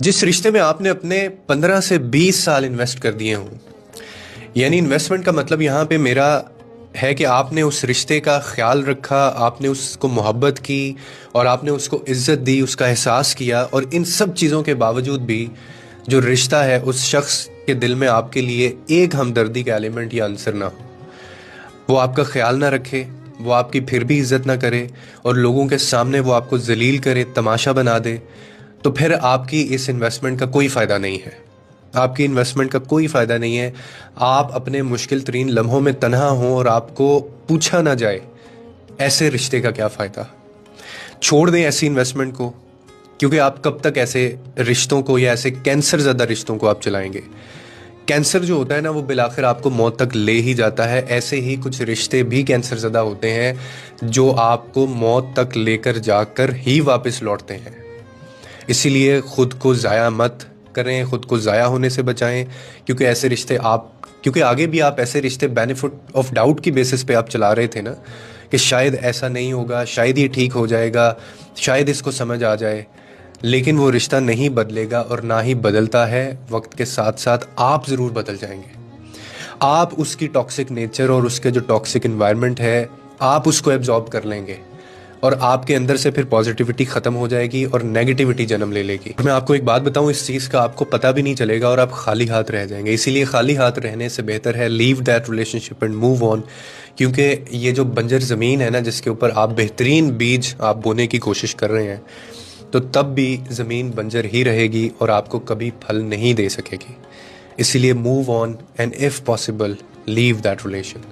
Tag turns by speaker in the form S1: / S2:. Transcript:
S1: जिस रिश्ते में आपने अपने 15 से 20 साल इन्वेस्ट कर दिए हों, यानी इन्वेस्टमेंट का मतलब यहाँ पे मेरा है कि आपने उस रिश्ते का ख्याल रखा, आपने उसको मोहब्बत की और आपने उसको इज्जत दी, उसका एहसास किया, और इन सब चीज़ों के बावजूद भी जो रिश्ता है उस शख्स के दिल में आपके लिए एक हमदर्दी का एलिमेंट या आंसर ना हो, वो आपका ख्याल ना रखे, वो आपकी फिर भी इज्जत ना करे और लोगों के सामने वो आपको जलील करे, तमाशा बना दे, तो फिर आपकी इस इन्वेस्टमेंट का कोई फ़ायदा नहीं है। आपकी इन्वेस्टमेंट का कोई फ़ायदा नहीं है। आप अपने मुश्किल तरीन लम्हों में तन्हा हों और आपको पूछा ना जाए, ऐसे रिश्ते का क्या फ़ायदा। छोड़ दें ऐसी इन्वेस्टमेंट को, क्योंकि आप कब तक ऐसे रिश्तों को या ऐसे कैंसर ज़्यादा रिश्तों को आप चलाएंगे। कैंसर जो होता है ना, वो बिलाखिर आपको मौत तक ले ही जाता है। ऐसे ही कुछ रिश्ते भी कैंसर ज़्यादा होते हैं जो आपको मौत तक लेकर जाकर ही वापस लौटते हैं। इसीलिए ख़ुद को ज़ाया मत करें, ख़ुद को ज़ाया होने से बचाएं, क्योंकि ऐसे रिश्ते क्योंकि आगे भी आप ऐसे रिश्ते बेनिफिट ऑफ डाउट की बेसिस पे आप चला रहे थे ना, कि शायद ऐसा नहीं होगा, शायद ये ठीक हो जाएगा, शायद इसको समझ आ जाए, लेकिन वो रिश्ता नहीं बदलेगा और ना ही बदलता है। वक्त के साथ साथ आप ज़रूर बदल जाएंगे। आप उसकी टॉक्सिक नेचर और उसके जो टॉक्सिक इन्वायरमेंट है, आप उसको एब्जॉर्ब कर लेंगे और आपके अंदर से फिर पॉजिटिविटी ख़त्म हो जाएगी और नेगेटिविटी जन्म ले लेगी। मैं आपको एक बात बताऊं, इस चीज़ का आपको पता भी नहीं चलेगा और आप खाली हाथ रह जाएंगे। इसीलिए खाली हाथ रहने से बेहतर है leave that relationship and move on, क्योंकि ये जो बंजर ज़मीन है ना, जिसके ऊपर आप बेहतरीन बीज आप बोने की कोशिश कर रहे हैं, तो तब भी ज़मीन बंजर ही रहेगी और आपको कभी फल नहीं दे सकेगी। इसीलिए move on and if possible leave that relation.